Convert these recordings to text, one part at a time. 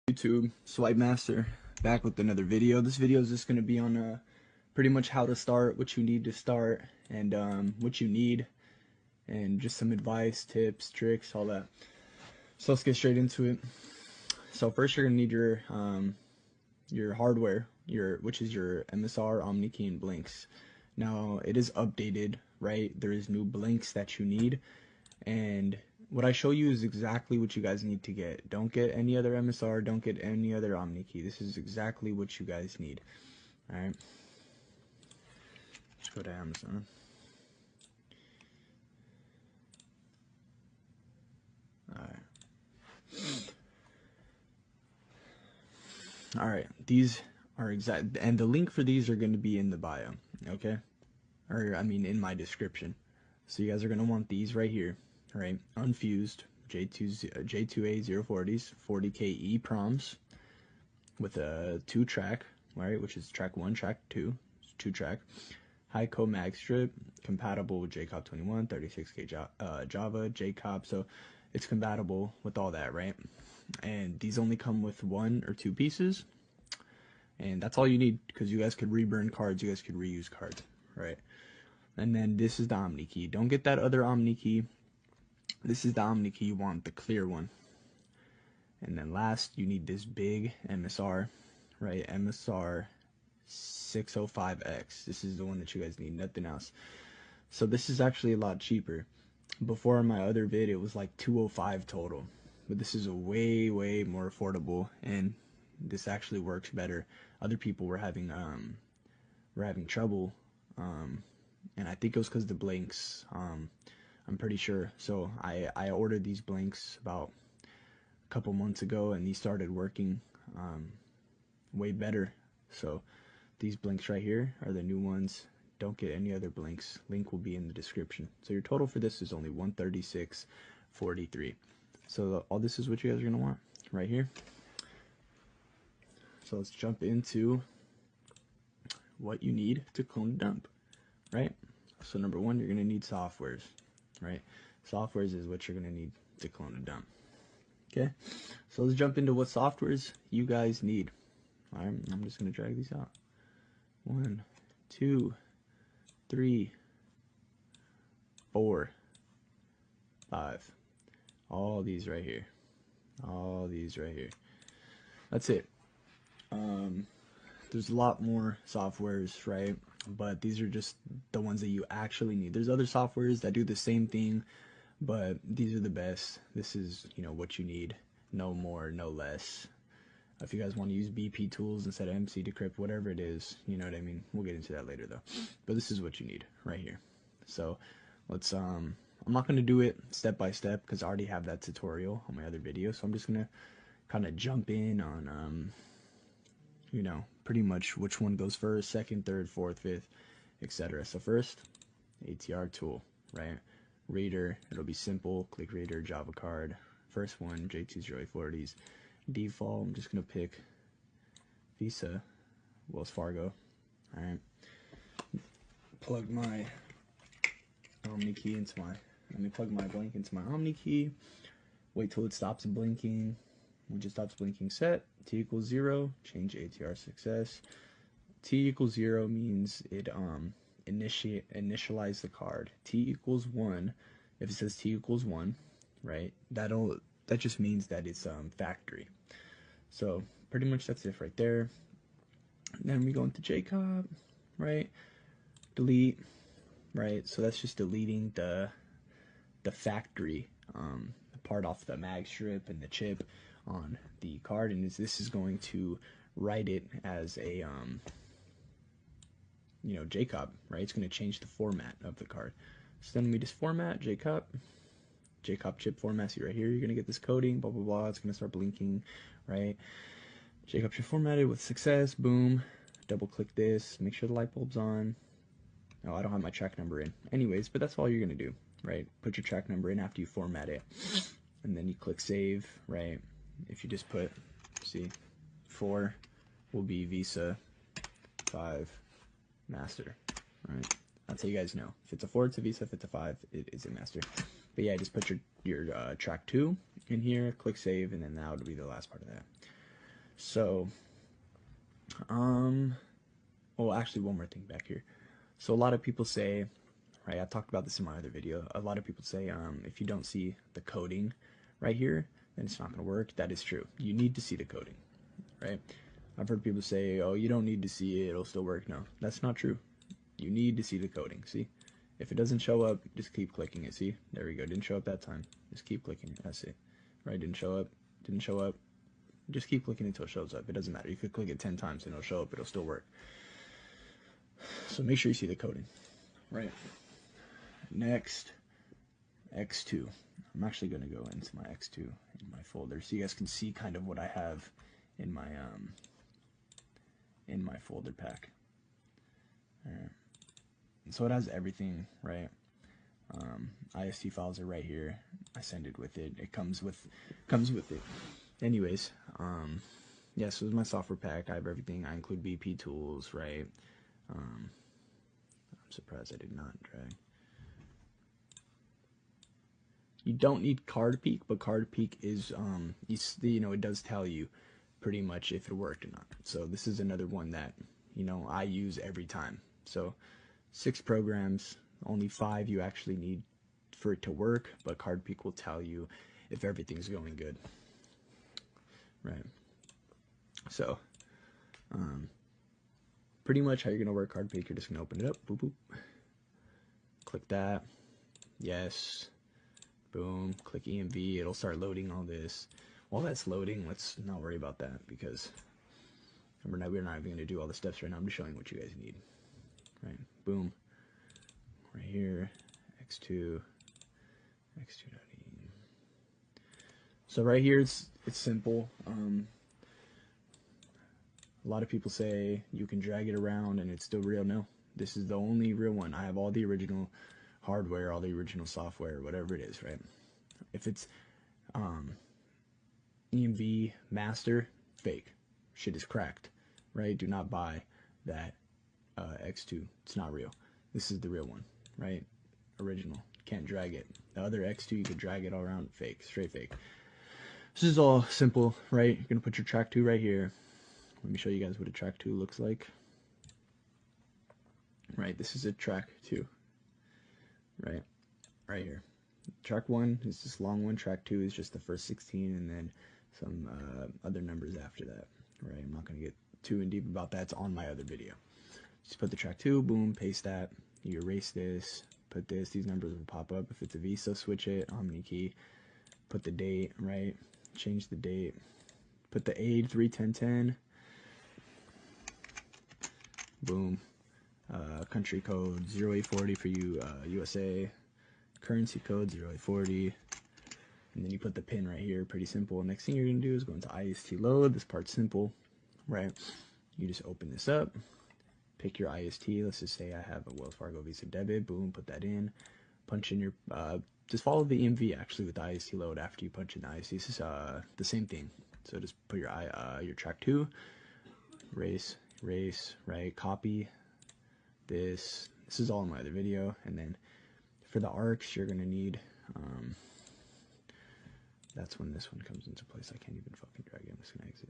YouTube, Swipe Master, back with another video. This video is just going to be on pretty much how to start, what you need to start, and what you need, and just some advice, tips, tricks, all that. So let's get straight into it. So first you're going to need your hardware, which is your MSR, OmniKey, and blinks. Now it is updated, right? There is new blinks that you need, and what I show you is exactly what you guys need to get. Don't get any other MSR, don't get any other OmniKey. This is exactly what you guys need. Alright. Let's go to Amazon. Alright, these are exact, and the link for these are going to be in the bio, okay? Or, I mean, in my description. So you guys are going to want these right here. Right, unfused J2A040s, 40K EPROMs with a 2-track, right, which is track 1, track 2, 2-track, Hyco mag strip, compatible with JCOP 21, 36K Java, JCOP, so it's compatible with all that, right? And these only come with 1 or 2 pieces, and that's all you need, because you guys could reburn cards, you guys could reuse cards, right? And then this is the OmniKey. Don't get that other OmniKey. This is the OmniKey, you want the clear one. And then last, you need this big MSR, right? MSR 605X. This is the one that you guys need, nothing else. So this is actually a lot cheaper. Before in my other vid, it was like 205 total. But this is a way more affordable, and this actually works better. Other people were having trouble, and I think it was because the blinks. I'm pretty sure. So I ordered these blinks about a couple months ago, and these started working way better. So these blinks right here are the new ones. Don't get any other blinks. Link will be in the description. So your total for this is only $136.43. So all this is what you guys are gonna want right here. So let's jump into what you need to clone and dump, right? So number one, you're gonna need softwares. Right, softwares is what you're gonna need to clone and dump. Okay, so let's jump into what softwares you guys need. I'm just gonna drag these out. 1, 2, 3, 4, 5. All these right here. All these right here. That's it. There's a lot more softwares, right? But these are just the ones that you actually need. There's other softwares that do the same thing, but these are the best. This is, what you need. No more, no less. If you guys want to use BP tools instead of MC Decrypt, whatever it is, you know what I mean? We'll get into that later though. But this is what you need right here. So let's, I'm not going to do it step by step because I already have that tutorial on my other video. So I'm just going to kind of jump in on, pretty much which one goes first, second, third, fourth, fifth, etc. So first, ATR tool, right? Reader, it'll be simple, click Reader, Java card. First one, J2A040s. Default, I'm just gonna pick Visa, Wells Fargo. Alright. Plug my OmniKey into let me plug my blink into my OmniKey. Wait till it stops blinking. When it stops blinking, set T equals 0, change ATR success. T equals 0 means it initialize the card. T equals 1, if it says T equals 1, right, that just means that it's factory. So pretty much that's it right there. And then we go into JCOP, right, delete, right, so that's just deleting the factory part off the mag strip and the chip on the card, and this is going to write it as a JCOP, right? It's going to change the format of the card. So then we just format JCOP chip format. See right here, you're going to get this coding, blah blah blah. It's going to start blinking, right? JCOP chip formatted with success. Boom. Double click this. Make sure the light bulb's on. Oh, I don't have my track number in. Anyways, but that's all you're going to do, right? Put your track number in after you format it, and then you click save, right? If you just put, see, 4 will be Visa, 5 Master, right? That's how you guys know. If it's a 4, it's a Visa. If it's a 5, it is a Master. But yeah, just put your track 2 in here, click save, and then that would be the last part of that. So, well, actually, one more thing back here. So a lot of people say, right? I talked about this in my other video. A lot of people say, if you don't see the coding right here, then it's not going to work. That is true. You need to see the coding, right? I've heard people say, oh, you don't need to see it, it'll still work. No, that's not true. You need to see the coding. See, if it doesn't show up, just keep clicking it. See, there we go. Didn't show up that time. Just keep clicking it. That's it. Right? Didn't show up. Didn't show up. Just keep clicking until it shows up. It doesn't matter. You could click it 10 times and it'll show up. It'll still work. So make sure you see the coding. Right. Next, X2. I'm actually going to go into my X2 in my folder so you guys can see kind of what I have in my folder pack. Alright. So it has everything, right? IST files are right here. I send it with it. It comes with it. Anyways, yeah, so it's my software pack. I have everything. I include BP tools, right? I'm surprised I did not drag. You don't need CardPeek, but CardPeek is, you know, it does tell you pretty much if it worked or not. So this is another one that, you know, I use every time. So 6 programs, only 5 you actually need for it to work, but CardPeek will tell you if everything's going good. Right. So, pretty much how you're going to work CardPeek, you're just going to open it up, boop, boop. Click that, yes, boom, click EMV, it'll start loading all this. While that's loading, let's not worry about that because we're not even going to do all the steps right now. I'm just showing what you guys need. Right, boom, right here, X2, X2.e. So right here, it's simple. A lot of people say you can drag it around and it's still real. No, this is the only real one. I have all the original hardware, all the original software, whatever it is, right? If it's EMV master, fake. Shit is cracked, right? Do not buy that X2. It's not real. This is the real one, right? Original. Can't drag it. The other X2, you could drag it all around. Fake. Straight fake. This is all simple, right? You're going to put your track 2 right here. Let me show you guys what a track 2 looks like. Right, this is a track 2. Right here. Track 1 is this long one. Track 2 is just the first 16 and then some other numbers after that. Right, I'm not going to get too in deep about that. It's on my other video. Just put the track 2, boom, paste that. You erase this, put this. These numbers will pop up. If it's a Visa, switch it, Omni key. Put the date, right? Change the date. Put the aid 31010. Boom. Country code 0840 for you USA. Currency code 0840. And then you put the pin right here. Pretty simple. Next thing you're going to do is go into IST load. This part's simple, right? You just open this up. Pick your IST. Let's just say I have a Wells Fargo Visa debit. Boom, put that in. Punch in your, just follow the EMV actually with the IST load after you punch in the IST. This is the same thing. So just put your track 2, erase, right? Copy this. This is all in my other video. And then for the arcs, you're going to need, that's when this one comes into place. I can't even fucking drag it. I'm just going to exit.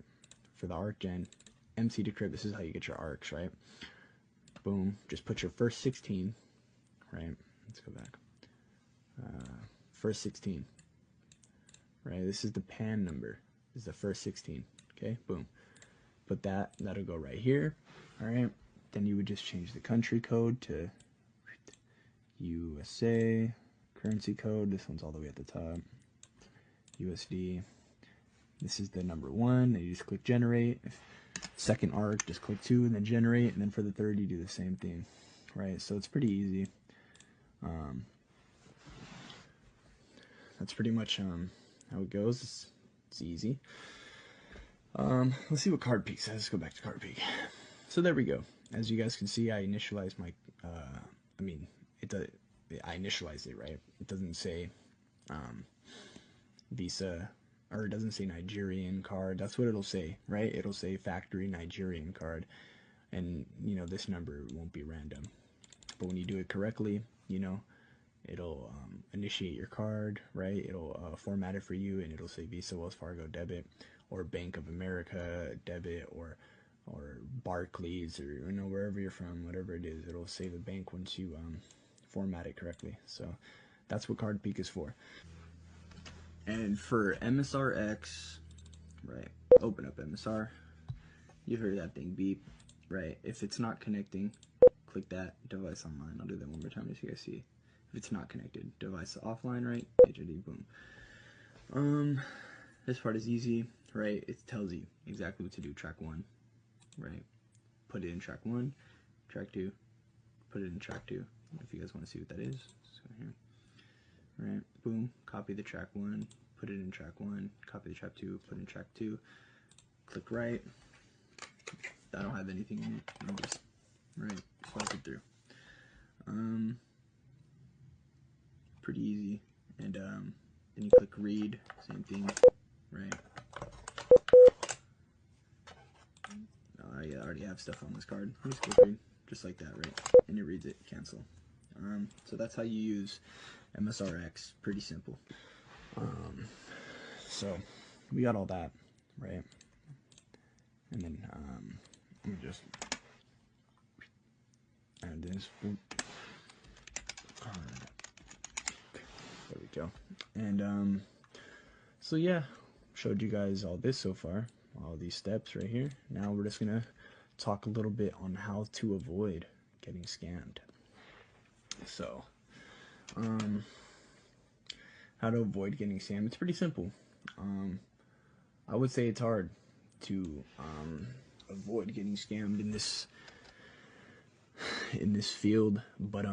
For the arc gen, MC decrypt, this is how you get your arcs, right? Boom. Just put your first 16, right? Let's go back. First 16, right? This is the PAN number. This is the first 16, okay? Boom. Put that. That'll go right here, all right? Then you would just change the country code to USA. Currency code, this one's all the way at the top. USD. This is the number 1. And you just click generate. Second arc, just click 2 and then generate. And then for the third, you do the same thing, right? So it's pretty easy. That's pretty much how it goes. It's easy. Let's see what CardPeek says. Let's go back to CardPeek. So there we go. As you guys can see, I initialized my, I initialized it, right? It doesn't say Visa, or it doesn't say Nigerian card. That's what it'll say, right? It'll say factory Nigerian card, and you know this number won't be random. But when you do it correctly, you know, it'll initiate your card, right? It'll format it for you, and it'll say Visa, Wells Fargo, debit. or Bank of America debit, or Barclays, or wherever you're from, whatever it is, it'll say the bank once you format it correctly. So that's what CardPeek is for. And for MSRX, right, open up MSR. You heard that thing beep, right? If it's not connecting, click that, device online. I'll do that one more time so you guys see. If it's not connected, device offline, right? HID, boom. This part is easy, right? It tells you exactly what to do. Track 1, right? Put it in track 1, track 2, put it in track 2. If you guys want to see what that is, so here, right? Boom, copy the track 1, put it in track 1, copy the track 2, put it in track 2, click right. I don't have anything in it, I'm just, right, swipe it through. Pretty easy. And then you click read, same thing, right? Yeah, I already have stuff on this card. Just click read, just like that, right? And it reads it, cancel. So that's how you use MSRX, pretty simple. So we got all that, right? And then let me just add this. There we go. And so yeah, showed you guys all this so far, all these steps right here. Now we're just gonna talk a little bit on how to avoid getting scammed. So how to avoid getting scammed, it's pretty simple. I would say it's hard to avoid getting scammed in this field, but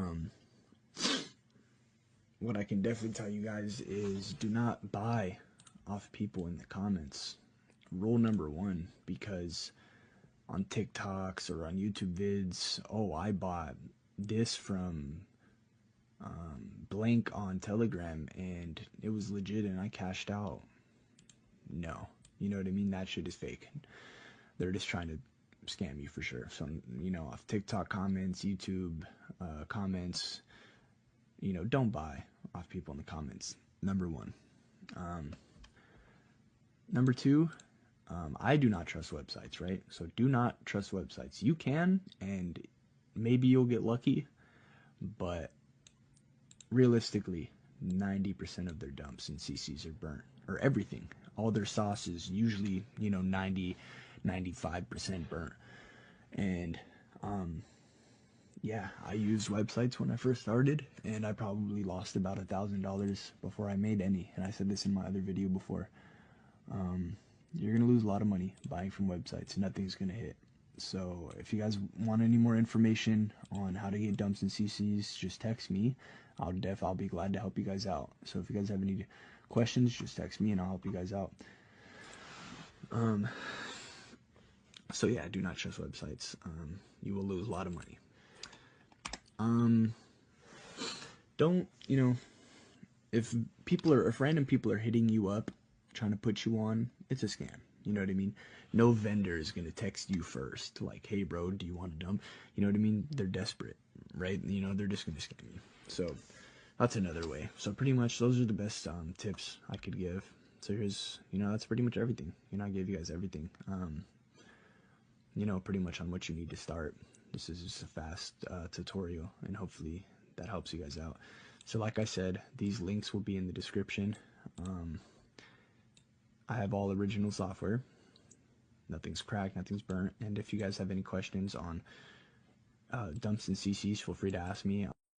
what I can definitely tell you guys is do not buy off people in the comments. Rule number 1, because on TikToks or on YouTube vids, oh, I bought this from blank on Telegram and it was legit and I cashed out. No, you know what I mean? That shit is fake. They're just trying to scam you for sure. So, off TikTok comments, YouTube comments, don't buy off people in the comments. Number 1. Number 2, I do not trust websites, right? So do not trust websites. You can, and maybe you'll get lucky, but realistically, 90% of their dumps and CCs are burnt, or everything. All their sauce is usually, 90, 95% burnt. And yeah, I used websites when I first started, and I probably lost about $1,000 before I made any. And I said this in my other video before. You're gonna lose a lot of money buying from websites. Nothing's gonna hit. So if you guys want any more information on how to get dumps and CCs, just text me. I'll be glad to help you guys out. So if you guys have any questions, just text me and I'll help you guys out. So yeah, do not trust websites. You will lose a lot of money. Don't, if random people are hitting you up, trying to put you on, it's a scam. You know what I mean? No vendor is going to text you first, like, hey bro, do you want to dump? You know what I mean? They're desperate, right? They're just going to scam you. So that's another way. So pretty much those are the best tips I could give. So here's, that's pretty much everything. I gave you guys everything. Pretty much on what you need to start. This is just a fast tutorial, and hopefully that helps you guys out. So like I said, these links will be in the description. I have all original software. Nothing's cracked, nothing's burnt. And if you guys have any questions on dumps and CCs, feel free to ask me.